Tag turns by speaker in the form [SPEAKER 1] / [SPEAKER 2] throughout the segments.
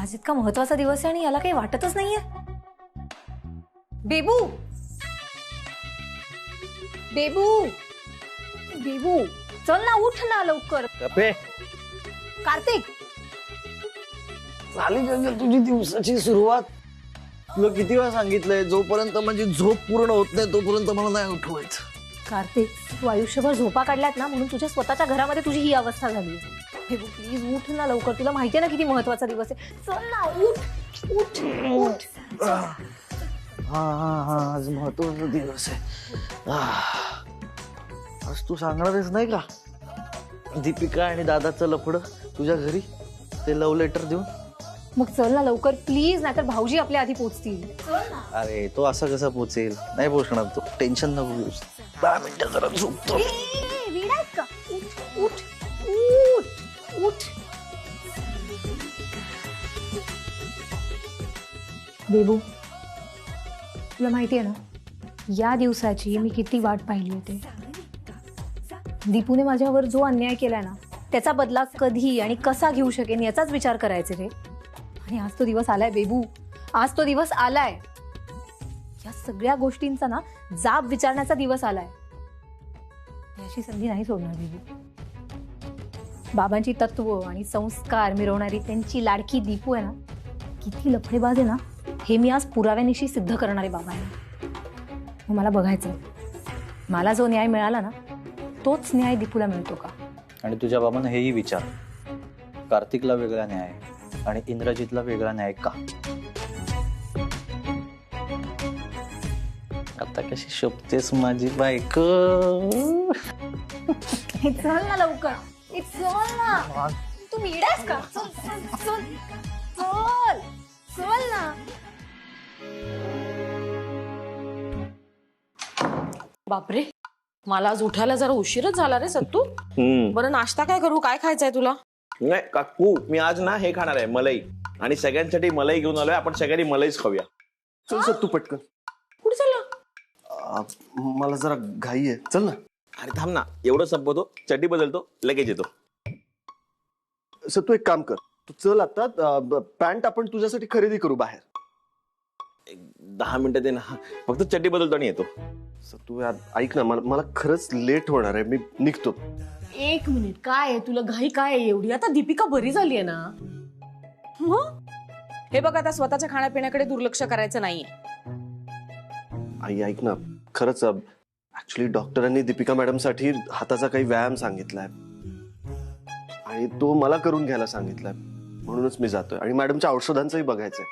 [SPEAKER 1] आज इतका महत्वाचा दिवस आहे आणि याला काही वाटतच नाहीये. बेबू बेबू बेबू चल ना, उठ ना लवकर.
[SPEAKER 2] गप्पे.
[SPEAKER 1] कार्तिक
[SPEAKER 2] झाली का तुझी दिवसाची सुरुवात? तुला किती वेळा सांगितलंय, जोपर्यंत माझी झोप पूर्ण होत नाही तोपर्यंत मला नाही उठवायचं.
[SPEAKER 1] कार्तिक, तू आयुष्यभर झोपा काढल्यात ना, म्हणून तुझ्या स्वतःच्या घरामध्ये तुझी ही अवस्था झाली आहे. बेबू प्लीज उठ ना लवकर, तुला माहितीये ना किती महत्वाचा दिवस आहे. चल ना, उठ उठ उठ.
[SPEAKER 2] हा हा हा, आज महत्वाचा दिवस आहे. आज तू सांगणारच नाही का दीपिका आणि दादाचं लफडं तुझ्या घरी, ते लव्ह लेटर देऊन?
[SPEAKER 1] मग चल ना लवकर प्लीज, नाहीतर भाऊजी आपल्या आधी पोहोचतील.
[SPEAKER 2] अरे तो असा कसा पोचेल? नाही पोचणार तो, टेन्शन नको घेऊस. 10 मिनिटं जरा झोपतो.
[SPEAKER 1] विडायत का? उठ उठ उठ उठ. बेबू, तुला माहितीये ना या दिवसाची मी किती वाट पाहिली होती. दीपूने माझ्यावर जो अन्याय केलाय ना, त्याचा बदला कधी आणि कसा घेऊ शकेन याचाच विचार करायचे रे. आणि आज तो दिवस आलाय बेबू, आज तो दिवस आलाय. या सगळ्या गोष्टींचा ना जाब विचारण्याचा दिवस आलाय. याची संधी नाही सोडणार बेबू. बाबांची तत्व आणि संस्कार मिरवणारी त्यांची लाडकी दीपू आहे ना, किती लफडेबाज आहे ना, हे मी आज पुराव्यानिशी सिद्ध करणारे बाबांना. मग मला बघायचं मला जो न्याय मिळाला ना, तोच न्याय दीपूला मिळतो का.
[SPEAKER 2] आणि तुझ्या बाबांना हेही विचार, कार्तिकला वेगळा न्याय आणि इंद्रजितला वेगळा न्याय का? आता कशी शोभतेस माझी बायको.
[SPEAKER 1] चल ना लवकर, चल ना. तू मिळास का? चल चल चल चल ना.
[SPEAKER 3] बापरे, मला आज उठायला जरा उशीरच झाला रे सत्तू. बरं नाश्ता काय करू, काय खायचंय तुला?
[SPEAKER 4] नाही काकू, मी आज ना हे खाणार आहे, मलाई. आणि सगळ्यांसाठी मलाई घेऊन आलोय, आपण सगळ्यांनी मलाईच खाऊया.
[SPEAKER 5] चल सत्तू पटकन.
[SPEAKER 3] कुठे चालला?
[SPEAKER 5] मला जरा घाई आहे, चल ना.
[SPEAKER 4] अरे थांब ना, एवढं संपवतो, चड्डी बदलतो, लगेच येतो.
[SPEAKER 5] सत्तू एक काम कर, तू चल आता. पॅन्ट आपण तुझ्यासाठी खरेदी करू बाहेर.
[SPEAKER 4] 10 मिनिटं दे ना, फक्त चड्डी बदलतो आणि येतो.
[SPEAKER 5] सत्तू यार ऐक ना, मला खरंच लेट होणार आहे, मी निघतो.
[SPEAKER 3] एक मिनिट, काय आहे तुला घाई, काय आहे एवढी? आता दीपिका बरी झालीये ना. हे बघ, आता स्वतःच्या खाण्यापिण्याकडे दुर्लक्ष करायचं नाहीये.
[SPEAKER 5] आई ऐक ना, खरंच ऍक्च्युली डॉक्टरांनी दीपिका मॅडम साठी हाताचा काही व्यायाम सांगितलाय आणि तो मला करून घ्यायला सांगितलाय, म्हणूनच मी जातोय. आणि मॅडमच्या औषधांचंही बघायचंय.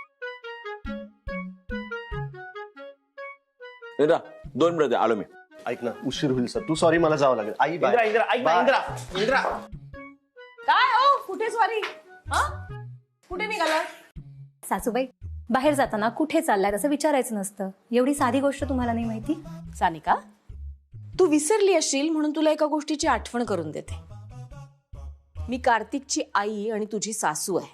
[SPEAKER 4] इंद्रा 2 मिनिटं दे, आलो मी.
[SPEAKER 5] ऐक ना, उशीर होईल सर. तू सॉरी, मला जावं लागेल. आई
[SPEAKER 4] इंद्रा इंद्रा ऐक ना, इंद्रा इंद्रा.
[SPEAKER 3] काय हो, कुठे स्वारी? कुठे निघाला?
[SPEAKER 1] सासूबाई, बाहेर जाताना कुठे चाललाय असं विचारायचं नसतं. एवढी साधी गोष्ट तुम्हाला नाही माहिती?
[SPEAKER 3] सानिका, तू विसरली असशील म्हणून तुला एका गोष्टीची आठवण करून देते. मी कार्तिकची आई आणि तुझी सासू आहे,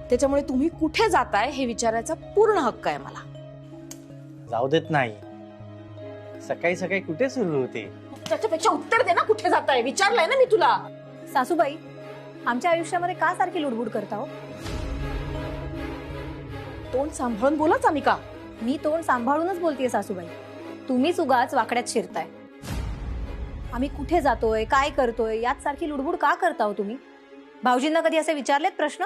[SPEAKER 3] त्याच्यामुळे तुम्ही कुठे जाताय हे विचारायचा पूर्ण हक्क आहे मला.
[SPEAKER 2] जाऊ देत नाही. सकाळी सकाळी कुठे सुरू होते?
[SPEAKER 3] त्याच्यापेक्षा उत्तर दे ना, कुठे जाताय विचारलंय ना मी तुला.
[SPEAKER 1] सासूबाई, आमच्या आयुष्यामध्ये का सारखी लुडबुड करता हो?
[SPEAKER 3] तोंड सांभाळून बोला सानिका.
[SPEAKER 1] मी तोंड सांभाळूनच बोलतेय सासूबाई, तुम्हीच उगाच वाकड्यात शिरताय. आम्ही कुठे जातोय, काय करतोय यात सारखी लुडबुड का करता हो तुम्ही? भाऊजींना कधी असे विचारलेत प्रश्न?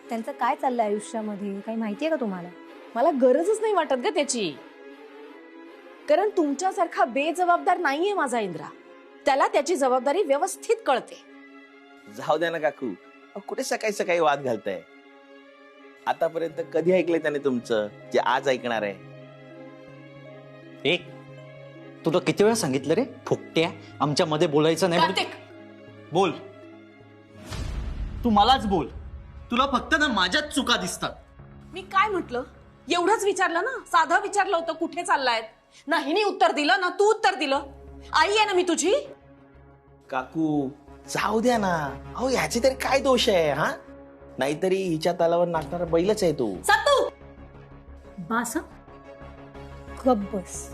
[SPEAKER 1] त्यांचं काय चाललंय आयुष्यामध्ये काही माहितीये का तुम्हाला?
[SPEAKER 3] मला गरजच नाही वाटत ग त्याची, कारण तुमच्यासारखा बेजबाबदार नाहीये माझा इंद्रा. त्याला त्याची जबाबदारी व्यवस्थित कळते.
[SPEAKER 4] जाऊ द्या ना काकू, कुठे सकाळी सकाळी वाद घालताय? आतापर्यंत कधी ऐकलंय त्याने तुमचं, जे आज ऐकणार आहे?
[SPEAKER 2] एक तुला किती वेळा सांगितलं रे फुकट्या, आमच्या मध्ये बोलायचं नाही.
[SPEAKER 3] कार्तिक,
[SPEAKER 2] बोल, तू मलाच बोल. तुला फक्त ना माझ्याच चुका दिसतात.
[SPEAKER 3] मी काय म्हटलं? एवढंच विचारलं ना, साधं विचारलं होतं कुठे चाललाय. ना हिने उत्तर दिलं ना तू उत्तर दिलं. आई आहे ना मी तुझी.
[SPEAKER 4] काकू जाऊ द्या ना, अहो ह्याचे तरी काय दोष आहे? हा, नाहीतरी हिच्या तालावर नाचणारा बैलच आहे तू.
[SPEAKER 3] सत्तू,
[SPEAKER 1] बास, गप बस.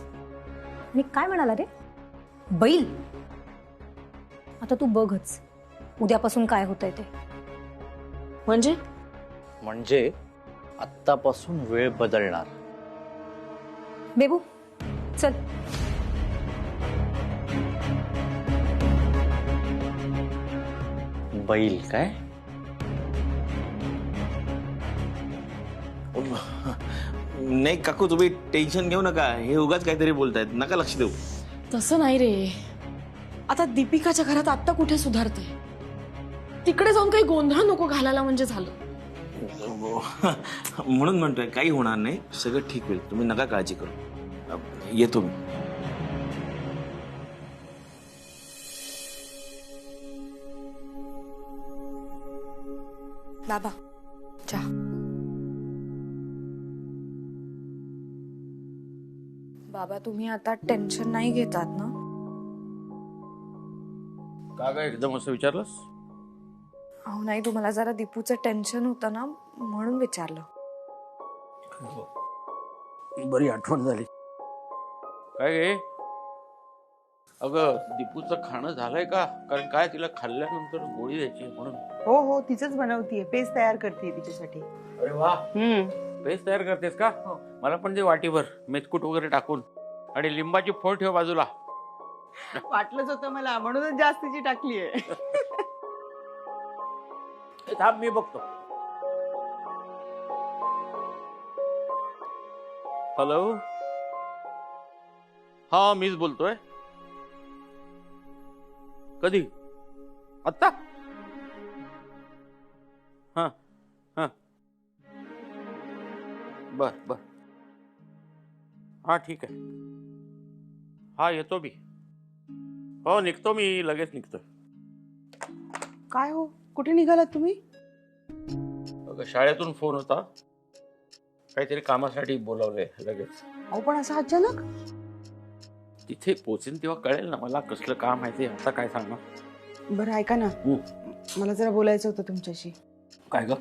[SPEAKER 1] मी काय म्हणाला रे? बैल? आता तू बघच उद्यापासून काय होतंय ते.
[SPEAKER 2] म्हणजे आत्तापासून वेळ बदलणार.
[SPEAKER 1] बेबू चल.
[SPEAKER 2] बैल काय?
[SPEAKER 4] नाही काकू, तुम्ही टेन्शन घेऊ नका. हे उगाच काहीतरी बोलतायत, नका लक्ष देऊ.
[SPEAKER 3] तसं नाही रे. आता दीपिकाच्या घरात आत्ता कुठे सुधारते? तिकडे जाऊन काही गोंधळ नको घालायला म्हणजे झालं.
[SPEAKER 4] म्हणून म्हणतोय काही होणार नाही, सगळं ठीक होईल. तुम्ही नका काळजी करू. येतो मी.
[SPEAKER 3] बाबा चहा. बाबा तुम्ही आता टेन्शन नाही घेतात ना?
[SPEAKER 6] का काय एकदम असं विचारलंस?
[SPEAKER 3] अहो नाही, तुम्हाला जरा दीपूचं टेन्शन होतं ना म्हणून विचारलं.
[SPEAKER 6] बरी आठवण झाली. काय गे? अगं दीपूचं खाणं झालंय का? कारण काय तिला खाल्ल्यानंतर गोळी द्यायची म्हणून.
[SPEAKER 7] हो हो तिचंच बनवतीये, पेस्ट तयार करते तिच्यासाठी.
[SPEAKER 6] अरे वा, पेस्ट तयार करतेस का? मला पण दे वाटीभर, मेथकूट वगैरे टाकून. आणि लिंबाची फोड ठेव बाजूला.
[SPEAKER 7] वाटलंच होतं मला, म्हणूनच जास्तीची टाकलीये.
[SPEAKER 6] हे थांब, मी बघतो. हॅलो, हा मीच बोलतोय. कधी? आत्ता? हा हा बर बर. हा ठीक आहे. हा येतो मी. हो निघतो मी, लगेच निघतो.
[SPEAKER 7] काय हो, कुठे निघालात तुम्ही?
[SPEAKER 6] अगं शाळेतून फोन होता, काहीतरी कामासाठी बोलावलंय लगेच.
[SPEAKER 7] अहो पण असं अचानक?
[SPEAKER 6] तिथे पोचेन तेव्हा कळेल ना मला कसलं काम आहे ते. आता काय सांगा.
[SPEAKER 7] बरं ऐका ना, मला जरा बोलायचं होतं तुमच्याशी.
[SPEAKER 6] काय ग?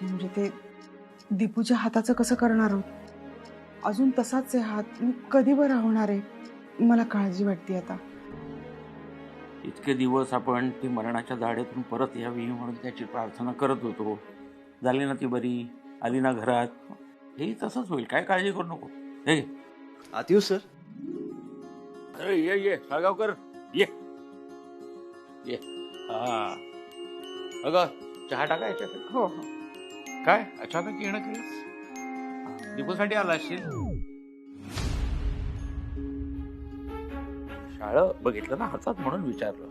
[SPEAKER 7] म्हणजे ते दीपूच्या हाताचं कसं करणार आहोत? अजून तसाच आहे हात, कधी बरा होणार आहे? मला काळजी वाटते आता.
[SPEAKER 6] इतके दिवस आपण ती मरणाच्या दाढेतून परत यावी म्हणून त्याची प्रार्थना करत होतो. झाली ना ती बरी, आली ना घरात. हे तसंच होईल, काय काळजी करू नको. हे
[SPEAKER 5] आत येऊ सर?
[SPEAKER 6] अरे ये ये साळगावकर, ये ये. हा अगं चहा टाका याच्याकडे.
[SPEAKER 7] हो हो.
[SPEAKER 6] काय अचानक येणं केलंस? दीपूसाठी आला असशील. शाळा बघितलं ना हातात म्हणून विचारलं.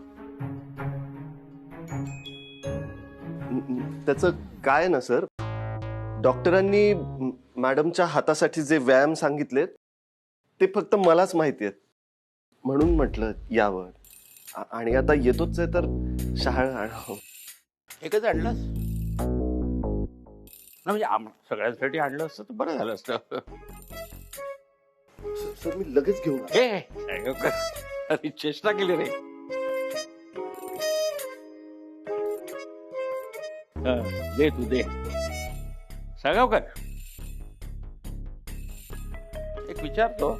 [SPEAKER 5] त्याचं काय ना सर, डॉक्टरांनी मॅडमच्या हातासाठी जे व्यायाम सांगितलेत ते फक्त मलाच माहिती आहेत, म्हणून म्हटलं यावं. आणि आता येतोच आहे तर शाळा.
[SPEAKER 6] एकच आणलंस ना? म्हणजे सगळ्यांसाठी आणलं असतं तर बरं झालं असतं.
[SPEAKER 5] सर मी लगेच घेऊन आलो.
[SPEAKER 6] हे अरे चेष्टा केली रे. दे तू दे. साळगावकर एक विचारतो,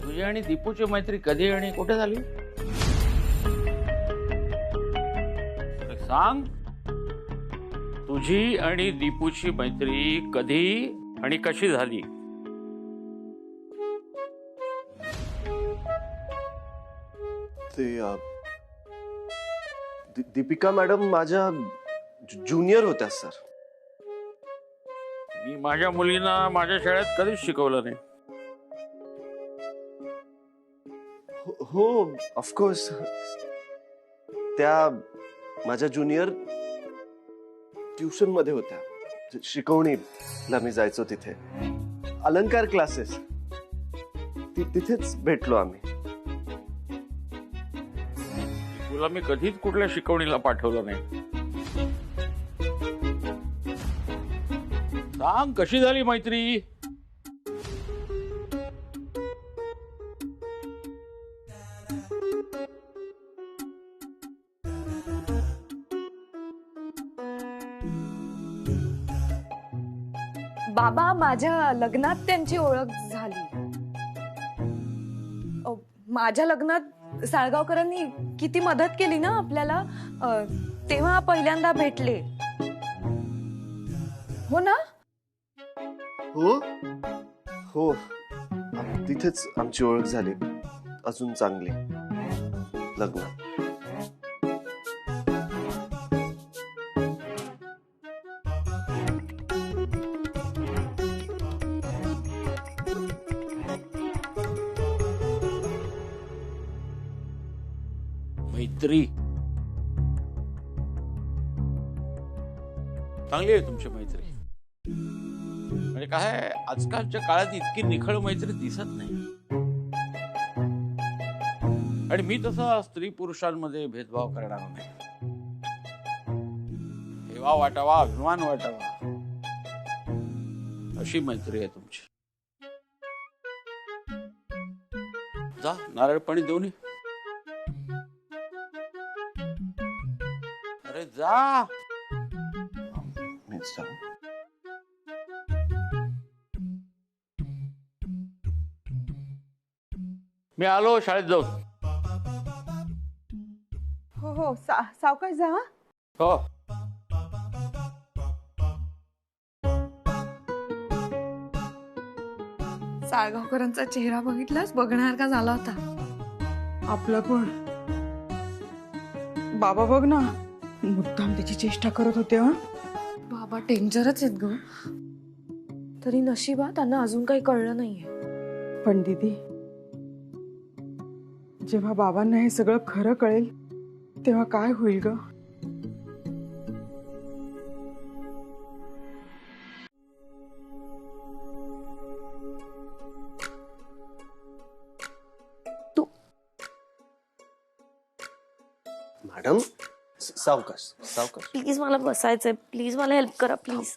[SPEAKER 6] तुझी आणि दीपूची मैत्री कधी आणि कुठे झाली? सांग. तुझी आणि दीपूची मैत्री कधी आणि कशी झाली?
[SPEAKER 5] ते दीपिका मॅडम माझ्या ज्युनियर होत्या सर.
[SPEAKER 6] मी माझ्या मुलींना माझ्या शाळेत कधीच शिकवलं नाही.
[SPEAKER 5] हो ऑफकोर्स. त्या माझ्या ज्युनियर ट्युशन मध्ये होत्या. शिकवणीला मी जायचो तिथे. अलंकार क्लासेस तिथेच भेटलो आम्ही.
[SPEAKER 6] तुला मी कधीच कुठल्या शिकवणीला पाठवलं नाही. सांग कशी झाली मैत्री?
[SPEAKER 3] बाबा माझ्या लग्नात त्यांची ओळख झाली. माझ्या लग्नात साळगावकरांनी किती मदत केली ना आपल्याला. तेव्हा पहिल्यांदा भेटले. हो ना?
[SPEAKER 5] हो हो तिथेच आमची ओळख झाली, अजून चांगली. लग्न.
[SPEAKER 6] मैत्री चांगली आहे तुमची मैत्री. म्हणजे काय आजकालच्या काळात इतकी निखळ मैत्री दिसत नाही. आणि मी तसा स्त्री पुरुषांमध्ये भेदभाव करणार नाही. हेवा वाटावा, अभिमान वाटावा, अशी मैत्री आहे तुमची. जा नारळ पाणी देऊन ये. अरे जा.
[SPEAKER 5] मीच जाऊ.
[SPEAKER 6] मी आलो शाळेत जाऊन.
[SPEAKER 7] हो हो सावकाश जा हा.
[SPEAKER 6] हो.
[SPEAKER 3] साळगावकरांचा चेहरा बघितलास, बघण्यासारखा झाला होता.
[SPEAKER 7] आपलं पण बाबा बघ ना, मुद्दाम त्याची चेष्टा करत होते. हा
[SPEAKER 3] बाबा डेंजरच आहेत ग. तरी नशिबा त्यांना अजून काही कळलं नाहीये.
[SPEAKER 7] पण दीदी, जेव्हा बाबांना हे सगळं खरं कळेल तेव्हा काय होईल ग?
[SPEAKER 5] मॅडम सावकाश सावकाश.
[SPEAKER 8] प्लीज मला बसायचंय, प्लीज मला हेल्प करा प्लीज.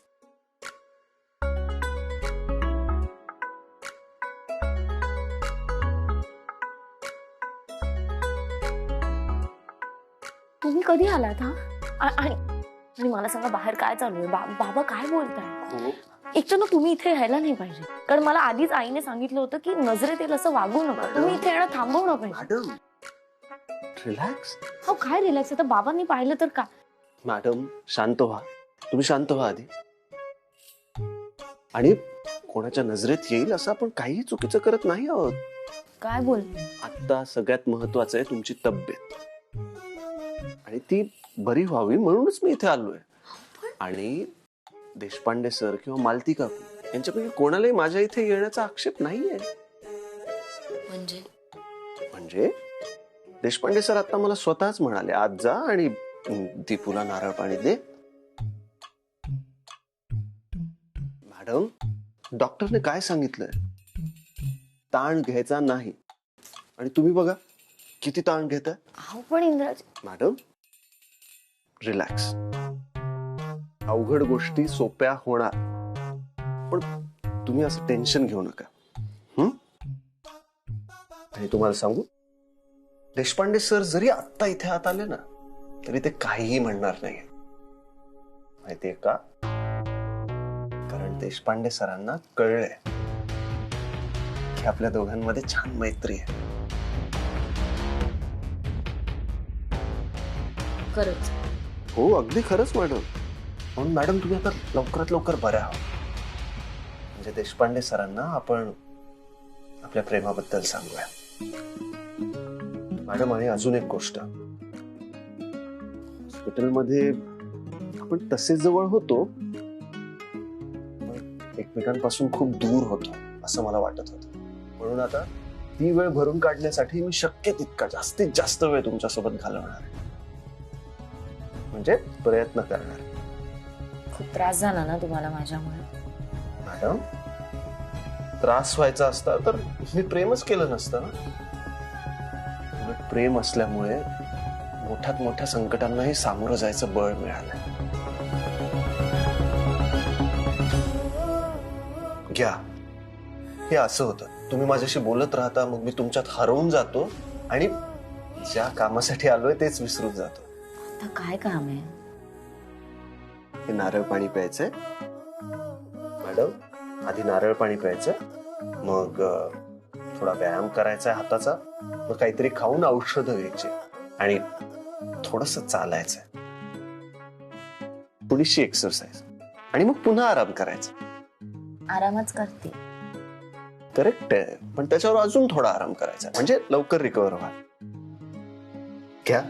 [SPEAKER 8] तुम्ही कधी आलात हा? आणि मला सांगा बाहेर काय चालू आहे? बाबा काय बोलताय? एक तर ना तुम्ही इथे यायला नाही पाहिजे, कारण मला आधीच आईने सांगितलं होतं की नजरेत येईल असं वागू नका. तुम्ही इथे येणं थांबवणं पाहिजे.
[SPEAKER 5] Madam relax.
[SPEAKER 8] हो काय रिलॅक्स? आता बाबांनी पाहिलं तर काय?
[SPEAKER 5] मॅडम शांत व्हा, तुम्ही शांत व्हा आधी. आणि कोणाच्या नजरेत येईल असं आपण काही चुकीचं करत नाही आहोत.
[SPEAKER 8] काय बोलते?
[SPEAKER 5] आता सगळ्यात महत्वाचं आहे तुमची तब्येत, आणि ती बरी व्हावी म्हणूनच मी इथे आलोय. आणि देशपांडे सर किंवा मालती काकू यांच्यापैकी कोणालाही माझ्या इथे येण्याचा आक्षेप नाहीये. म्हणजे देशपांडे सर आता मला स्वतःच म्हणाले, आज जा आणि दीपूला नारळ पाणी दे. मॅडम डॉक्टरने काय सांगितलंय? ताण घ्यायचा नाही. आणि तुम्ही बघा किती ताण घेताय.
[SPEAKER 8] हो पण इंद्राज.
[SPEAKER 5] Madam relax. अवघड गोष्टी सोप्या होणार, पण तुम्ही असं टेन्शन घेऊ नका. आणि तुम्हाला सांगू, देशपांडे सर जरी आत्ता इथे आत आले ना तरी ते काहीही म्हणणार नाही. माहितीये का? कारण देशपांडे सरांना कळलंय की आपल्या दोघांमध्ये छान मैत्री आहे.
[SPEAKER 8] खरंच?
[SPEAKER 5] हो अगदी खरंच मॅडम. म्हणून मॅडम तुम्ही आता लवकरात लवकर बऱ्या आहात, म्हणजे देशपांडे सरांना आपण आपल्या प्रेमाबद्दल सांगूया. मॅडम आणि अजून एक गोष्ट, हॉस्पिटलमध्ये आपण तसे जवळ होतो, एकमेकांपासून खूप दूर होतो असं मला वाटत होतं. म्हणून आता ती वेळ भरून काढण्यासाठी मी शक्य तितका जास्तीत जास्त वेळ तुमच्यासोबत घालवणार आहे, म्हणजे प्रयत्न करणार.
[SPEAKER 8] खूप त्रास झाला ना तुम्हाला माझ्यामुळे?
[SPEAKER 5] मॅडम त्रास व्हायचा असता तर मी प्रेमच केलं नसतं ना. प्रेम असल्यामुळे मोठ्यात मोठ्या संकटांनाही सामोरं जायचं बळ मिळालं. घ्या, हे असं होतं. तुम्ही माझ्याशी बोलत राहता, मग मी तुमच्यात हरवून जातो आणि ज्या कामासाठी आलोय तेच विसरून जातो.
[SPEAKER 8] आता काय काम आहे?
[SPEAKER 5] हे नारळ पाणी प्यायचंय मॅडम. आधी नारळ पाणी प्यायचं, मग थोडा व्यायाम करायचा आहे हाताचा, मग काहीतरी खाऊन औषधं घ्यायची आणि थोडंसं चालायचंय. थोडीशी एक्सरसाइज आणि मग पुन्हा आराम करायचा.
[SPEAKER 8] आरामच करते.
[SPEAKER 5] करेक्ट आहे, पण त्याच्यावर अजून थोडा आराम करायचा म्हणजे लवकर रिकवर व्हा. घ्या.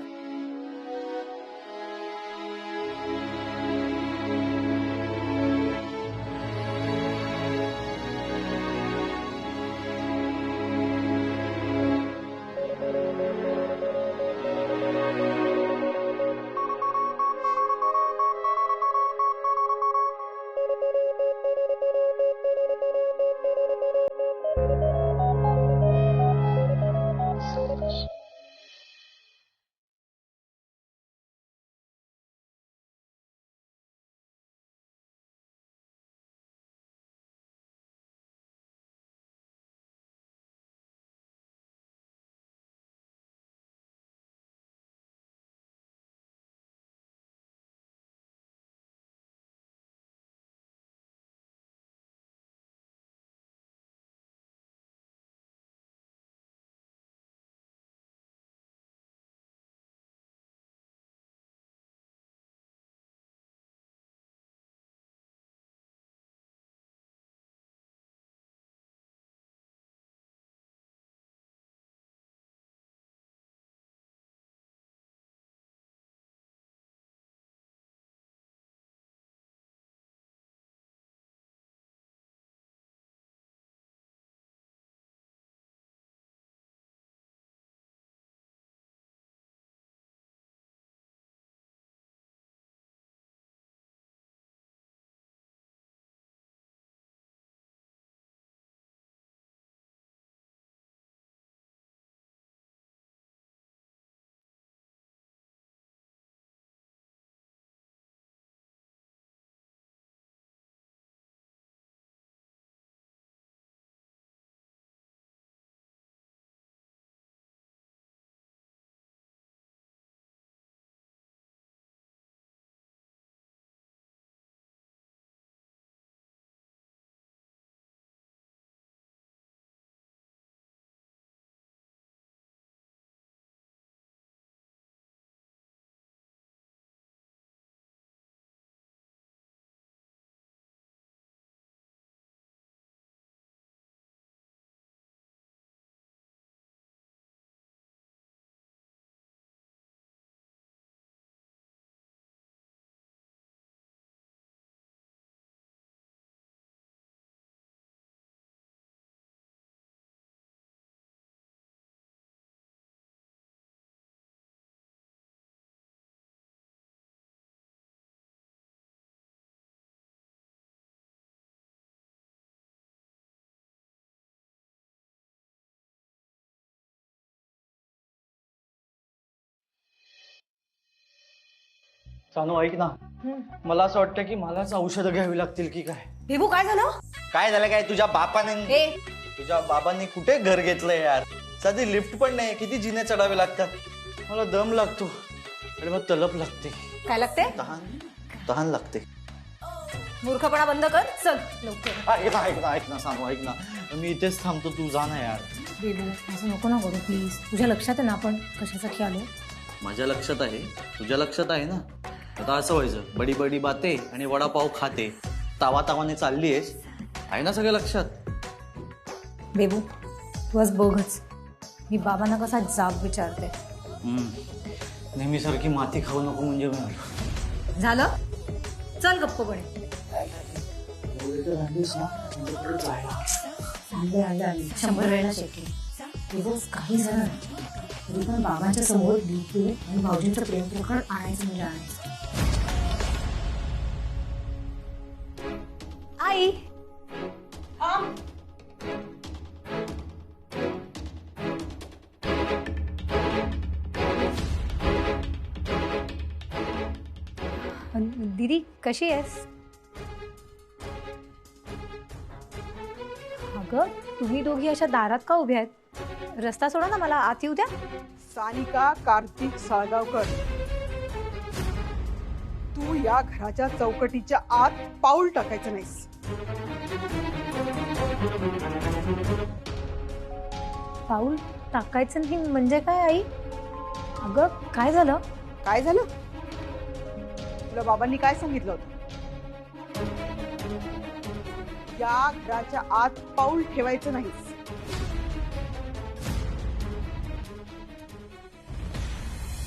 [SPEAKER 2] सानू ऐक ना, मला असं वाटतं की मलाच औषधं घ्यावी लागतील की काय.
[SPEAKER 3] बेबू काय झालं?
[SPEAKER 2] काय झालं काय? तुझ्या बाबांनी कुठे घर घेतलंय यार. साधी लिफ्ट पण नाही, किती जिने चढावे लागतात. मला दम लागतो आणि मग तलप लागते.
[SPEAKER 3] काय लागते?
[SPEAKER 2] तहान लागते.
[SPEAKER 3] मूर्खपणा बंद कर, चल लवकर.
[SPEAKER 2] ऐक ना सानू, ऐक ना, मी इथेच थांबतो, तू जा ना यार.
[SPEAKER 1] बेबू असं नको ना करू प्लीज. तुझ्या लक्षात आहे ना आपण कशासाठी आलो?
[SPEAKER 2] माझ्या लक्षात आहे, तुझ्या लक्षात आहे ना. आता असं व्हायचं, बडी बडी बाते आणि वडापाव खाते, तावा तावाने चाललीयस, आहे ना सगळं लक्षात.
[SPEAKER 1] बेबू तू आज बघच, मी बाबांना कसा जाब विचारते.
[SPEAKER 2] नेहमीसारखी माती खाऊ नको म्हणजे मी.
[SPEAKER 1] झालं, चल गप्पपणे. 100 वेळा शेकली दिवस काही झालं तरी पण बाबांच्या समोर दीपू आणि भाऊजींचं प्रेम प्रकरण आणायचं म्हणजे आणायचं. आई दीदी कशी आहेस? अगं तुम्ही दोघी अशा दारात का उभ्या आहेत? रस्ता सोडा ना, मला आत येऊ द्या.
[SPEAKER 7] सानिका कार्तिक साळगावकर, तू या घराच्या चौकटीच्या आत पाऊल टाकायचं नाहीस.
[SPEAKER 1] पाऊल टाकायचं नाही म्हणजे काय आई? अगं काय झालं?
[SPEAKER 7] काय झालं? तुला बाबांनी काय सांगितलं होतं? या घराच्या आत पाऊल ठेवायचं नाहीस.